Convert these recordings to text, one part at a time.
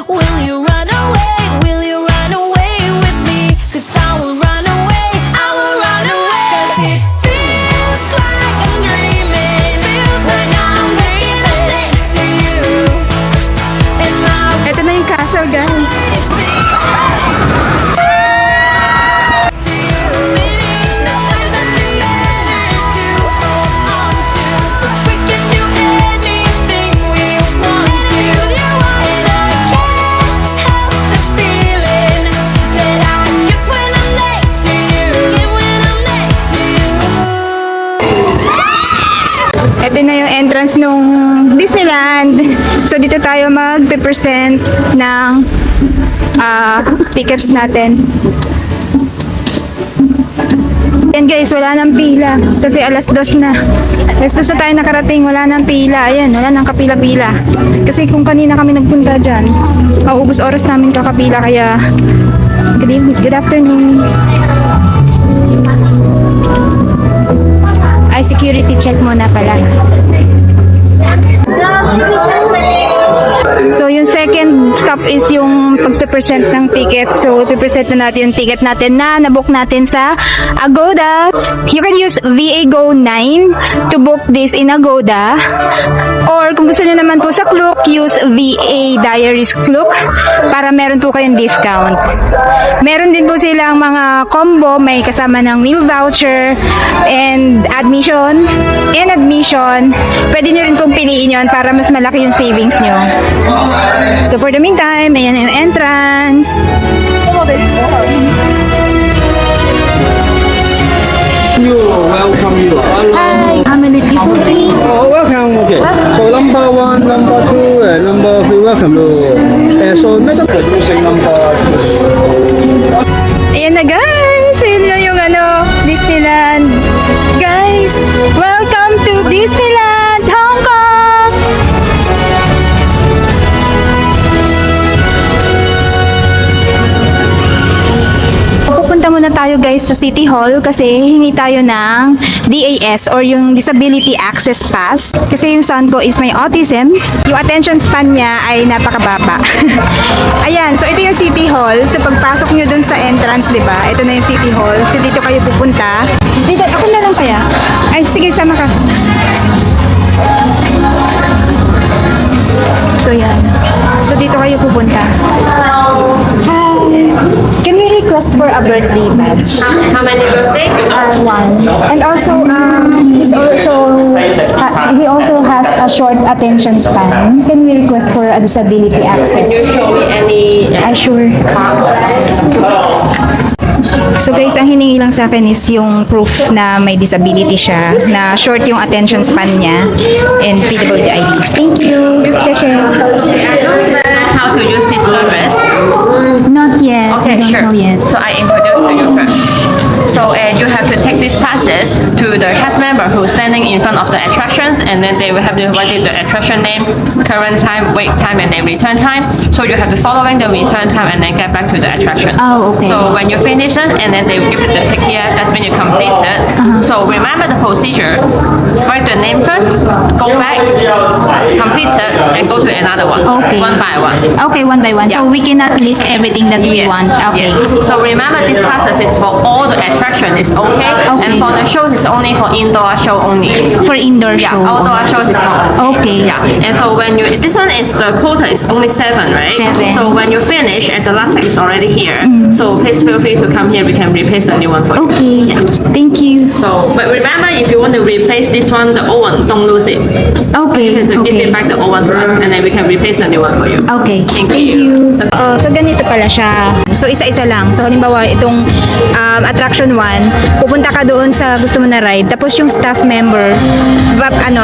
Will you run away? Will you run away with me? 'Cause I will run away, I will run away. 'Cause it feels like I'm dreaming when I'm waking up next to you. And my Ito na yung castle, guys. Ito na yung entrance nung Disneyland. So, dito tayo mag-present ng tickets natin. Yan guys, wala nang pila. Kasi alas 2 na. Alas 2 na tayo nakarating, wala nang pila. Ayan, wala nang kapila-pila. Kasi kung kanina kami nagpunta dyan, mauubos oras namin kakapila. Kaya, good evening, good afternoon. Ay, security check muna pala. So, yung second stop is yung pag-present ng tickets. So, i-present na natin yung ticket natin na nabook natin sa Agoda. You can use VA Go 9 to book this in Agoda. Or, kung gusto nyo naman po sa Klook, use VA Diaries Klook para meron po kayong discount. Meron din po silang mga combo, may kasama ng meal voucher and admission. Pwede nyo rin pong piliin yun para mas malaki yung savings nyo. So for the meantime, ayan na yung entrance. Welcome you. Hi! How many people? Oh, welcome. Okay. So number 1, number 2, and number 3. Welcome to. So next producing number 2. Ayan na guys! Ayan na yung Disneyland. Guys, welcome to Disneyland, Hong Kong! Pupunta muna tayo guys sa City Hall kasi hingi tayo ng DAS or yung Disability Access Pass. Kasi yung son ko is may autism. Yung attention span niya ay napakababa. Ayan, so ito yung City Hall. So pagpasok nyo dun sa entrance, di ba? Ito na yung City Hall. So dito kayo pupunta. Dito, ako na lang kaya. Ay, sige, sama ka. So yan. So dito kayo pupunta. Hi. Can we request for a birthday badge? How many birthday? One. And also, he also has a short attention span. Can we request for a disability access? Can you show me any? Sure. So guys, ang hiningi lang sa akin is yung proof na may disability siya, na short yung attention span niya, and PWD. Thank you. Share. How to use this service? Not yet. I Okay, don't sure. know yet. So I introduce to you first. So you have to take these passes to the cast member who's standing in front of the attractions, and then they will have to write the attraction name, current time, wait time, and then return time. So you have to following the return time and then get back to the attraction. Oh, okay. So when you finish it, and then they will give you the tick here. That's when you complete it. So remember the procedure. Write the name first, go back, complete it, and go to another one. Okay. One by one. Okay, one by one. So Yeah. we cannot list everything that we Yes, want. Okay. yes. So remember this process is for all the attraction is okay, Okay. and for the shows it's only for indoor show only. For indoor Yeah, show. outdoor shows is not. Okay. Yeah, and so when you this one is the quota is only 7, right? 7. So when you finish, at the last one is already here. So please feel free to come here. We can replace the new one for you. Okay. Yeah. Thank you. So, but remember, if you want to replace this one, the old one, don't lose it. Okay. You have to give Okay. it back the old one to us, and then we can replace the new one for you. Okay. Thank Thank you. you. So ganito pala siya. So isa-isa lang. So halimbawa itong attraction 1, pupunta ka doon sa gusto mo na ride. Tapos yung staff member,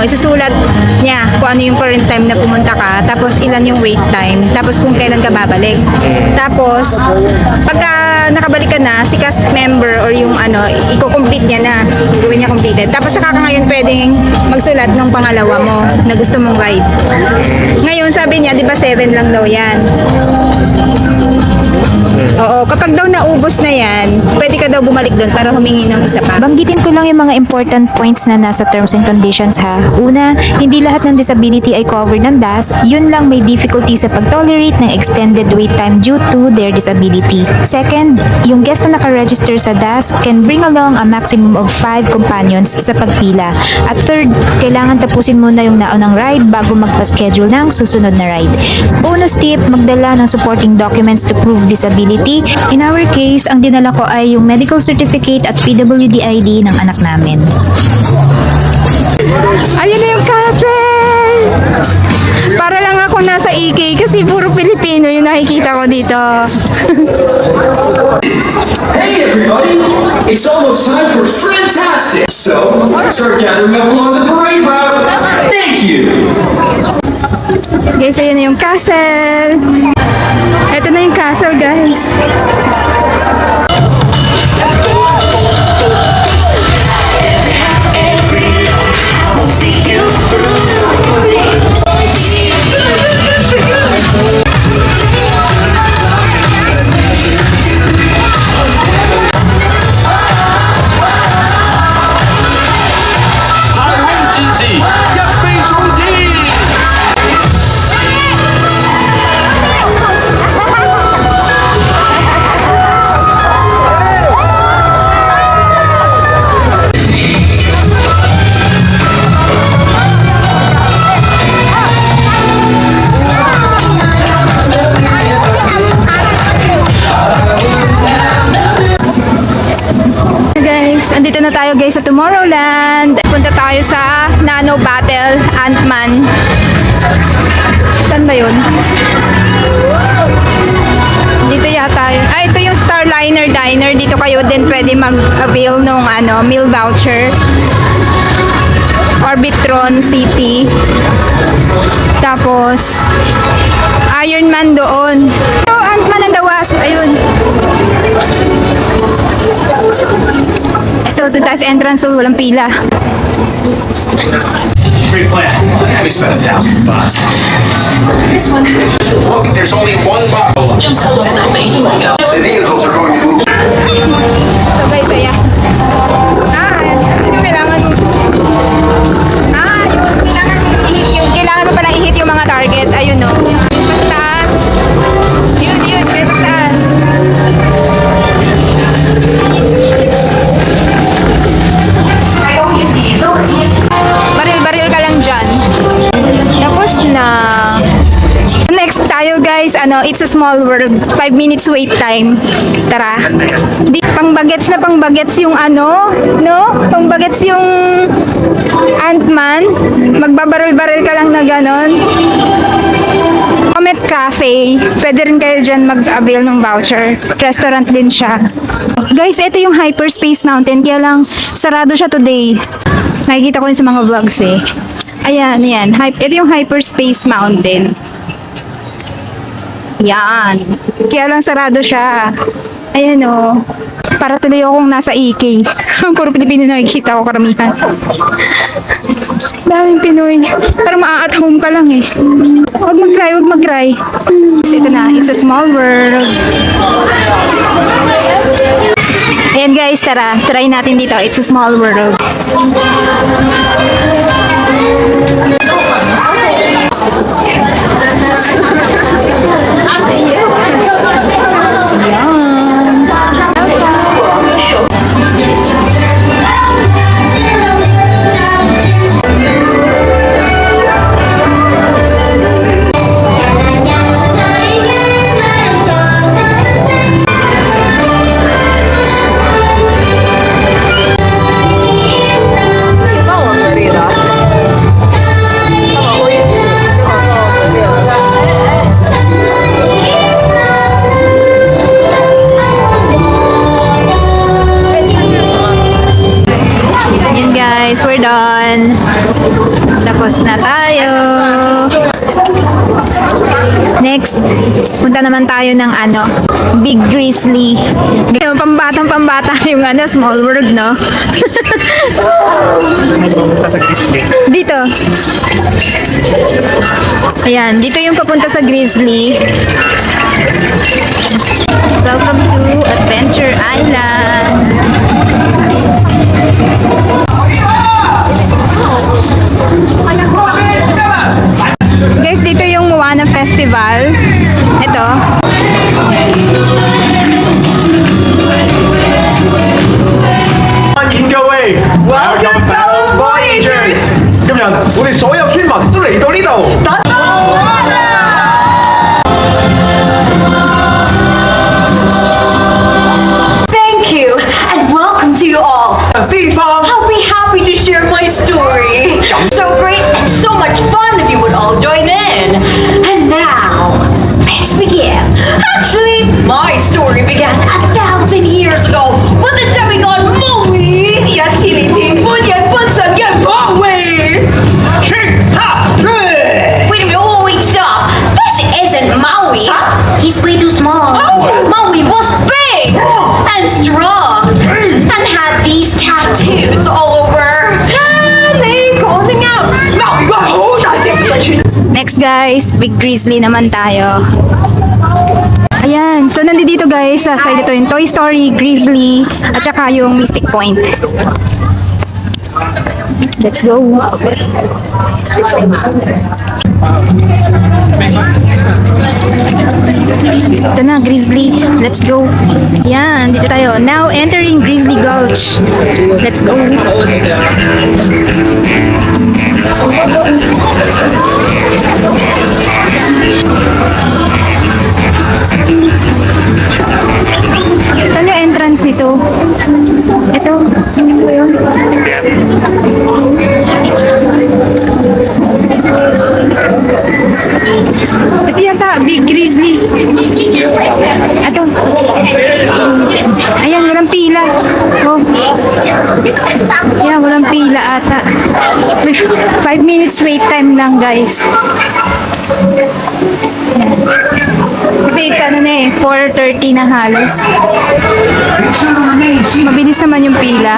isusulat niya kung ano yung current time na pumunta ka. Tapos ilan yung wait time. Tapos kung kailan ka babalik. Tapos pagka nakabalik ka na, si cast member or yung i-complete niya na. Gawin niya completed. Tapos saka ka ngayon pwedeng magsulat ng pangalawa mo na gusto mong ride. Ngayon sabi niya, di ba 7 lang daw yan? Oo, kapag daw naubos na yan, pwede ka daw bumalik doon para humingi ng isa pa. Banggitin ko lang yung mga important points na nasa terms and conditions ha. Una, hindi lahat ng disability ay covered ng DAS. Yun lang may difficulty sa pag-tolerate ng extended wait time due to their disability. Second, yung guest na nakaregister sa DAS can bring along a maximum of 5 companions sa pagpila. At third, kailangan tapusin muna yung naunang ride bago magpa-schedule ng susunod na ride. Bonus tip, magdala ng supporting documents to prove disability. In our case, ang dinala ko ay yung medical certificate at PWD ID ng anak namin. Ayun na yung castle! Para lang ako nasa EK kasi puro Pilipino yung nakikita ko dito. Hey everybody! It's almost time for Fantastic! So, start gathering up along the parade route! Thank you! Guys, ayun na yung castle. Ito na yung castle, guys. Guys, andito na tayo guys sa Tomorrowland. Punta tayo sa Nano Battle Ant-Man. Saan ba yun? Dito yata yun. Ah, ito yung Starliner Diner. Dito kayo din pwede mag-avail nung meal voucher. Orbitron City. Tapos, Iron Man doon. Oh, Ant-Man and the Wasp. Ayun. Ito, doon tayo sa entrance. So, walang pila. Great plan. We spent $1,000. This one. Look, there's only one bottle. The vehicles are going to move. So guys, ayan. Yung kailangan kailangan mo pala i-hit yung mga target. Ayun no. Sa taas. Yun, sa taas. Baril ka lang dyan. Tapos na. Next tayo guys, it's a small world. 5 minutes wait time. Tara. Pangbagets yung no? Pangbagets yung Ant-Man. Magbabaril-baril ka lang na ganon. Comet Cafe. Pwede rin kayo dyan mag-avail ng voucher. Restaurant din siya. Guys, ito yung Hyperspace Mountain. Kaya lang, sarado siya today. Nakikita ko yun sa mga vlogs eh. Ayan. Ito yung Hyperspace Mountain. Yan. Kaya lang sarado siya. Ayan o. Para tuloy akong nasa EK. Puro Pilipino nakikita ko karamihan. Daming Pinoy. Parang maa-at home ka lang eh. Huwag mag-cry. Kasi ito na. It's a small world. Ayan guys, tara. Try natin dito. It's a small world. Guys, we're done. Tapos na tayo. Next, punta naman tayo ng Big Grizzly. Pambatang-pambata yung small world, no? Dito. Ayan, dito yung papunta sa Grizzly. So, Welcome to Adventure Island. Guys, dito yung Moana Festival. Ito. Welcome fellow Voyagers! 今日我哋所有村民都嚟到呢度。 Thank you, and welcome to you all. 地方 I'll be happy to share my story. So great and so much fun if you would all join in. And now, let's begin. Actually, my story began 1,000 years ago when the demigod Maui, Yan Tiliting, Bunyan, Bunsan, Yan Maui. 去哈对。 Wait a minute, oh wait, stop. This isn't Maui. He's way too small. Maui was big and strong and had these tattoos all over. And they calling out. 嗱，如果係好大隻嘅村。 Next guys, Big Grizzly naman tayo. Ayan, so nandito guys, sa side ito yung Toy Story, Grizzly, at saka yung Mystic Point. Let's go. Ito na, Grizzly. Let's go. Yan, dito tayo. Now entering Grizzly Gulch. Let's go. Saan yung entrance nito? Ito. Ano ba yun? Ito yata, Big Grizzly. Ito. Ayan, walang pila. Oh. Ayan, walang pila ata. 5 minutes wait time lang, guys. Kasi it's ano na eh, 4:30 na halos. Mabilis naman yung pila.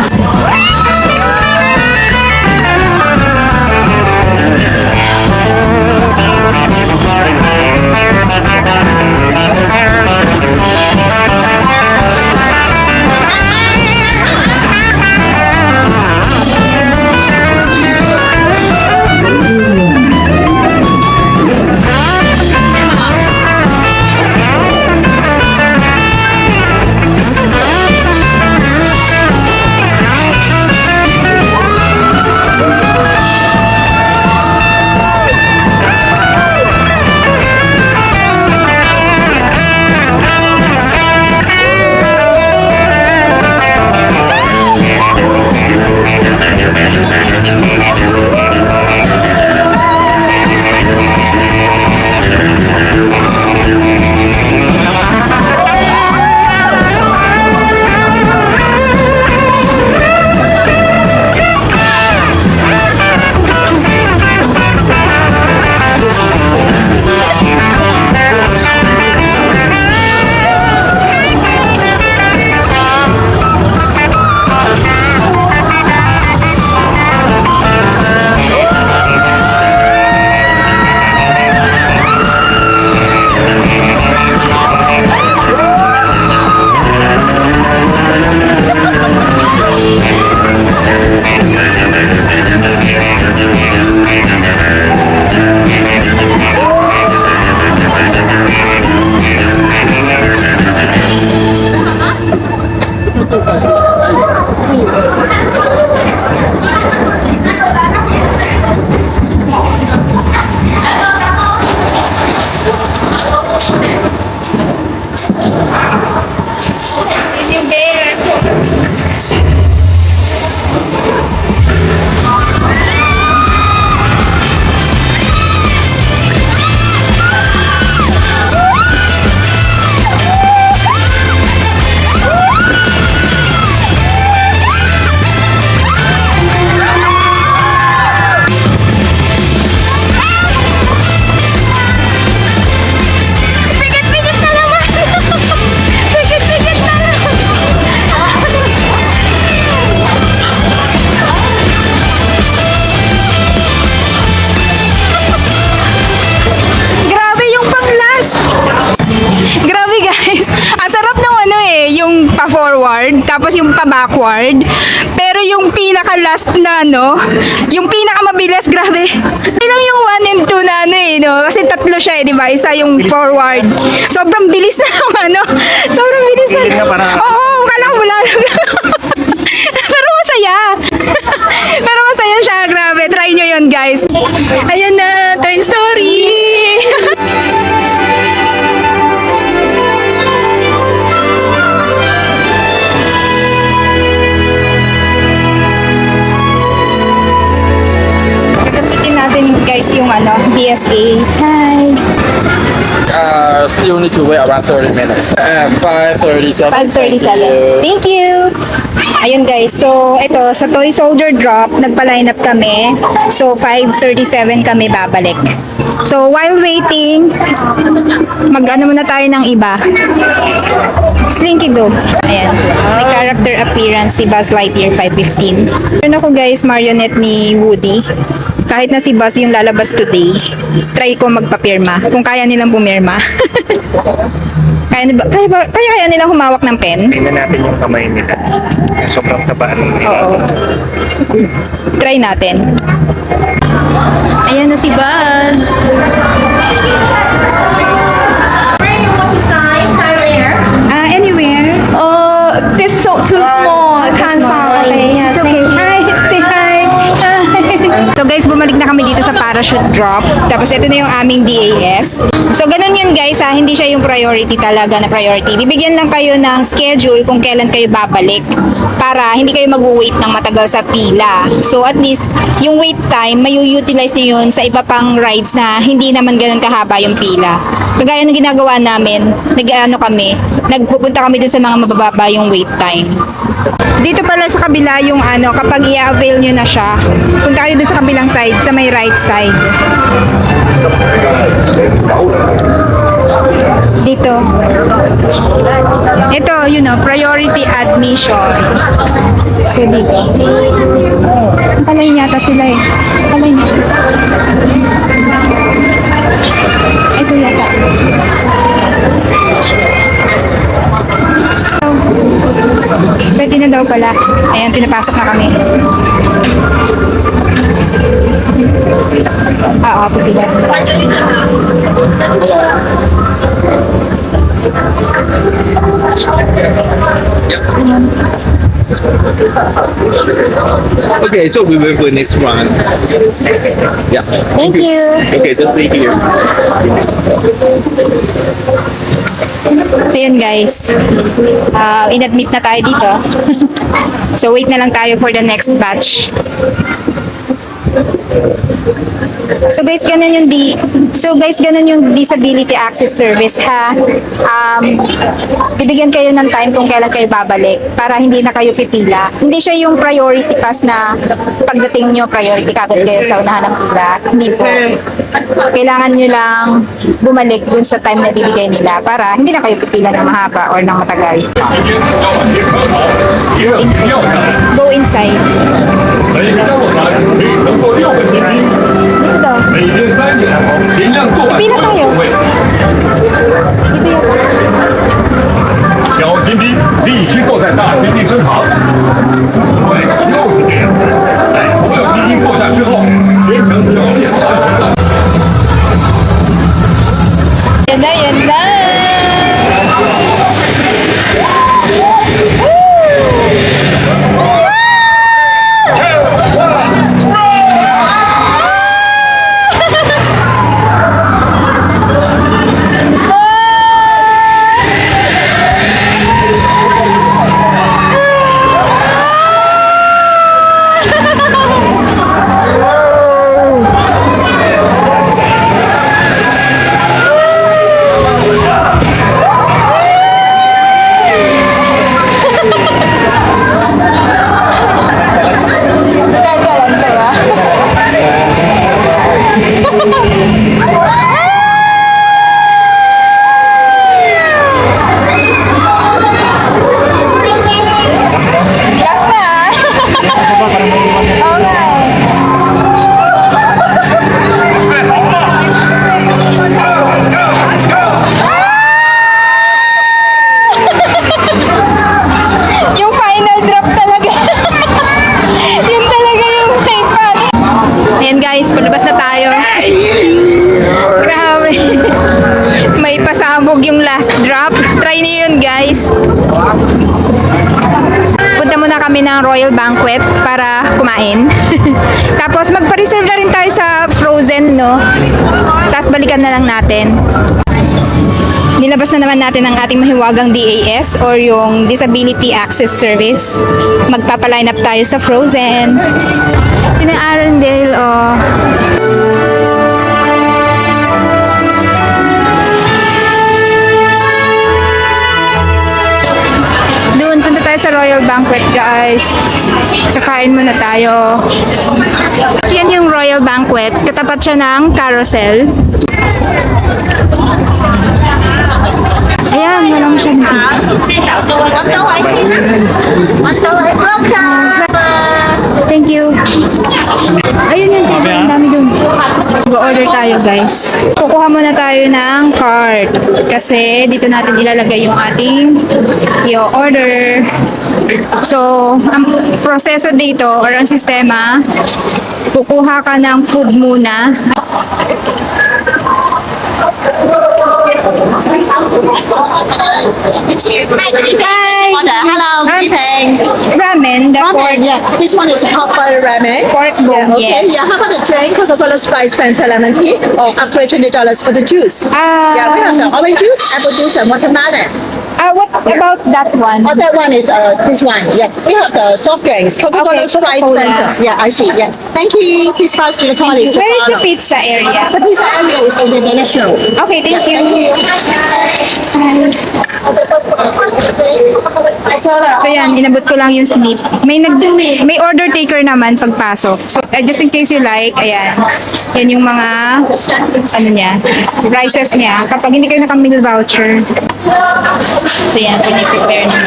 pa-forward, tapos yung pa-backward. Pero yung pinaka-last na, no? Yung pinaka-mabilis, grabe. Ilang yung 1 and 2 na, ano eh, no? Kasi tatlo siya, eh, di ba? Isa yung forward. Sobrang bilis na yung, ano? Sobrang bilis na. Oo, kala ko wala lang. Pero masaya. Pero masaya siya, grabe. Try nyo yun, guys. Ayan na, Toy Story. Gagamitin natin, guys, yung ano, DSA. Hi. Still need to wait around 30 minutes. 5:37. 5:37. Thank you. Ayun guys, so ito sa Toy Soldier Drop, nagpa-line up kami. So 5:37 kami babalik. So while waiting, mag-ano muna tayo ng iba. Slinky Dog. Ayan. May character appearance si Buzz Lightyear 5:15. Meron ako guys, marionette ni Woody. Kahit na si Buzz yung lalabas today, try ko magpapirma. Kung kaya nilang pumirma. Kaya nilang humawak ng pen? Tingnan natin yung kamay nila. Sobrang taba. Oo. Try natin. Ayan na si Buzz. Anywhere. Oh, this is so too small. I can't sign. Okay, it's okay. Hi, say hi. So guys, bumalik na kami dito sa parachute drop. Tapos ito na yung aming DAS. So ganun yun guys ha, hindi siya yung priority talaga na priority. Bibigyan lang kayo ng schedule kung kailan kayo babalik para hindi kayo mag-wait ng matagal sa pila. So at least yung wait time, may-utilize nyo yun sa iba pang rides na hindi naman ganun kahaba yung pila. Kagaya ng ginagawa namin, nagpupunta kami dun sa mga mabababa yung wait time. Dito pala sa kabila yung ano, kapag i-avail nyo na siya, punta kayo dun sa kabilang side, sa may right side. Dito. Ito, priority admission. So, dito. Nakalain yata sila eh. Nakalain. Ito yata. Pwede na daw pala. Ayan, pinapasok na kami. Oo, pagkilat. Okay, so we will go next one. Yeah. Thank you. Okay, just stay here. So yun guys, in-admit na tayo dito. So wait na lang tayo for the next batch. So guys, ganun yung disability access service ha. Bibigyan kayo ng time kung kailan kayo babalik para hindi na kayo pipila. Hindi siya yung priority pass na pagdating nyo priority kagad kayo sa unahan ng pila. Hindi po. Kailangan nyo lang bumalik dun sa time na bibigay nila para hindi na kayo pipila ng mahaba or ng matagal. Go inside. Dito daw. Pipila tayo. 小金兵必须坐在大行李身旁，对，就是这样。待所有金兵坐下之后，全程要健康行动。 Yan na, yan na. Sarap. Try niyo yun, guys. Punta muna kami ng Royal Banquet para kumain. Tapos magpa-reserve na rin tayo sa Frozen, no? Tapos balikan na lang natin. Nilabas na naman natin ang ating mahiwagang DAS or yung Disability Access Service. Magpapaline up tayo sa Frozen. Ito na Arendelle, oh. Doon, punta tayo sa Royal Banquet, guys. Kakain muna tayo. Yan yung Royal Banquet. Katapat siya ng carousel. Ayan, walang siya Thank you. Ayun yung table, ang dami dun. Go-order tayo, guys. Kukuha muna tayo ng card. Kasi dito natin ilalagay yung ating i-order. So, ang proseso dito or ang sistema, kukuha ka ng food muna. Hello, good evening. Ramen, the pork, Yeah, this one is hot butter ramen. pork bone, Okay, yes. yeah, how about the drink? Coca-Cola Sprite, Fanta lemon tea, or upgrade $20 for the juice. Yeah, we have the orange juice, apple juice, and watermelon. What about that one? Oh, that one is this one. Yeah, we have the soft drinks, Coca-Cola Okay, Sprite, Coca-Cola. Fanta. Yeah, I see. Yeah, thank you. Please pass to the colleagues. Where is the pizza area? The pizza area is in the national. Okay, thank you. So yan, inabot ko lang yung slip. May order taker naman pagpasok. So, just in case you like, ayan. Yan yung mga, ano niya, prices niya. Kapag hindi kayo naka-meal voucher. So yan, piniprepare niya.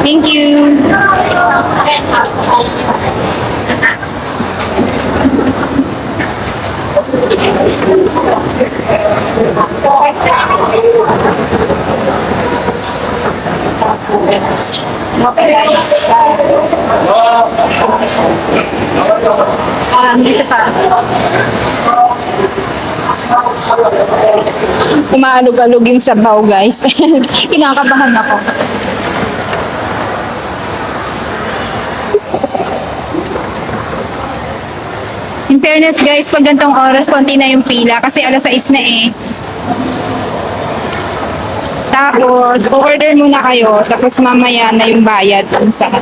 Thank you. Dito pa. Umaalog-alog yung sabaw, guys. Kinakabahan ako. In fairness, guys, pag gantong oras, konti na yung pila kasi alas 6 na eh. Tapos, order muna kayo, tapos mamaya na yung bayad kung saan.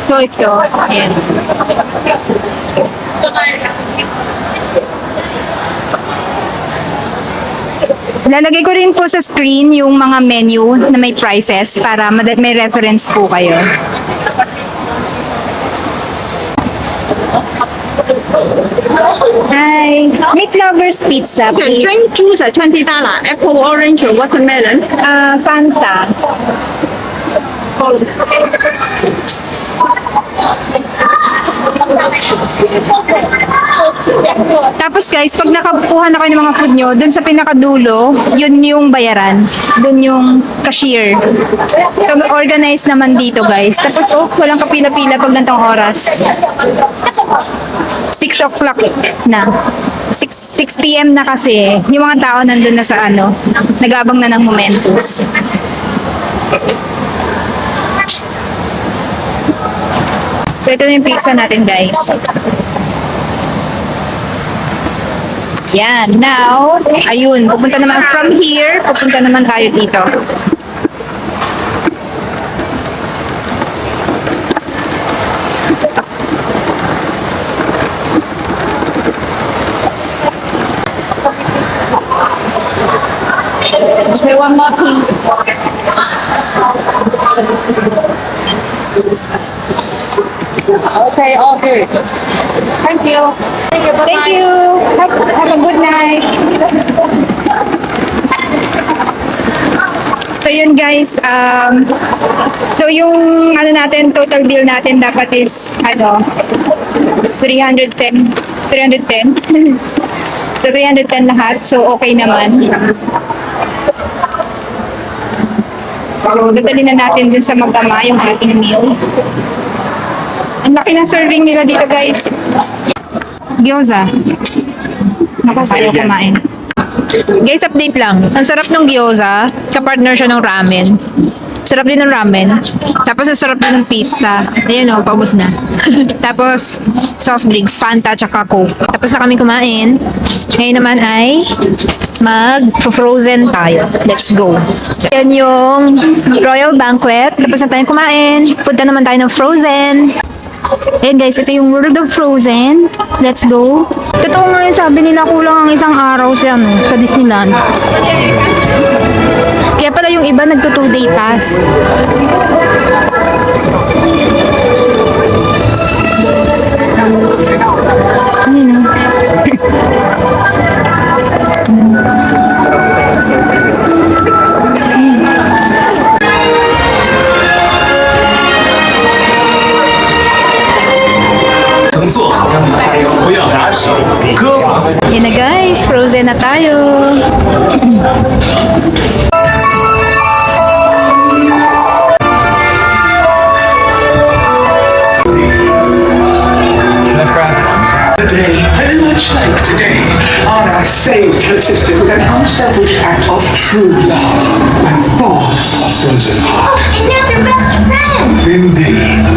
So, ito, ayan. Lalagay ko rin po sa screen yung mga menu na may prices para may reference po kayo. Hi! Meat Lovers Pizza, Okay, please. drink juice at $20. Apple, orange, or watermelon. Fanta. Tapos guys, pag nakakuha na kayo ng mga food nyo, dun sa pinakadulo, yun yung bayaran. Dun yung cashier. So, organized naman dito guys. Tapos, walang kapila-pila pag gantong oras. 6 o'clock na. 6 p.m. na kasi. Yung mga tao nandun na sa nagabang na ng Momentos. So, ito na yung pizza natin, guys. Yan. Now, ayun. Pupunta naman from here. Pupunta naman tayo dito. Okay, one more please. Okay, okay. Thank you. Thank you. Thank you. Have a good night. So yun guys, so yung ano natin, total bill natin dapat is 310. So 310 lahat. So okay naman. So dadali na natin dun sa Magdama yung ating meal. Ang laki ng serving nila dito guys. Gyoza. Naku, ayaw kumain. Guys, update lang. Ang sarap ng gyoza. Kapartner siya ng ramen. Sarap din ng ramen. Tapos ang sarap din ng pizza. Ayan o, paubos na. Tapos, soft drinks, Fanta, tsaka Coke. Tapos na kami kumain. Ngayon naman ay mag-frozen tayo. Let's go. Yan yung Royal Banquet. Tapos na tayo kumain. Punta naman tayo ng Frozen. Ayan guys, ito yung World of Frozen. Let's go. Totoo nga yung sabi nila, kulang ang isang araw sa Disneyland. Kaya pala yung iba nagto 2-day pass. Yan na guys, Frozen na tayo. Today, very much like today, Anna saved her sister with an unselfish act of true love and thought of frozen heart. And now they're best friends. Indeed.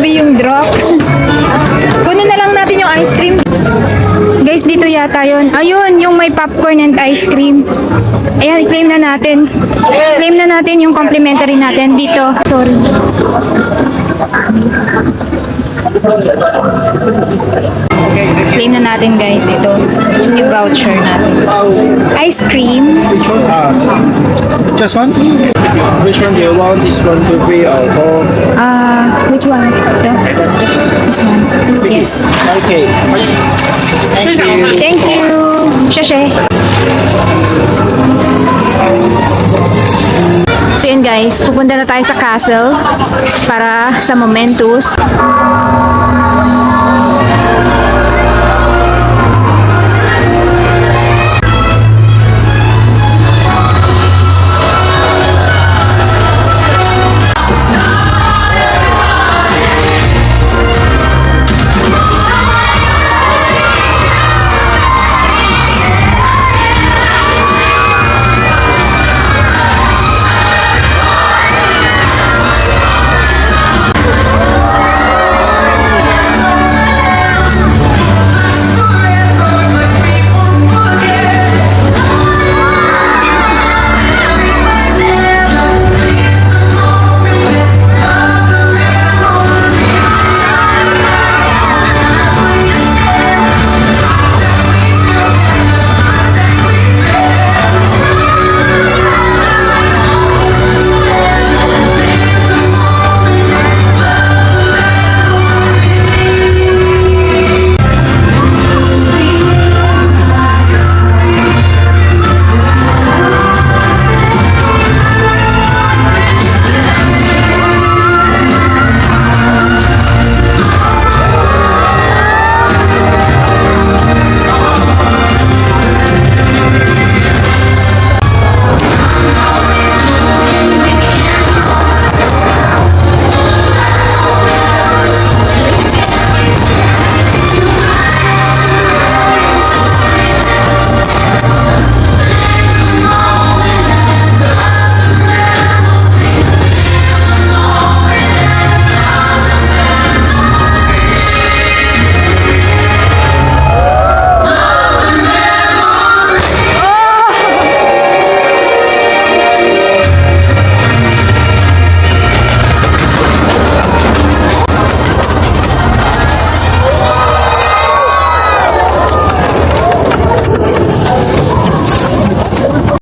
Grabe yung drop. Kunin na lang natin yung ice cream. Guys, dito yata yun. Ayun, yung may popcorn and ice cream. Ayan, i-claim na natin. Claim na natin yung complimentary natin dito. Sorry. Claim na natin guys ito. Yung voucher natin. Ice cream. Which one? Just one? Which one do you want? This one, 2, 3, or 4? Which one? Ito? This one. Yes. Okay. Thank you. Thank you. Shashe. So yun guys, pupunta na tayo sa castle para sa Momentos.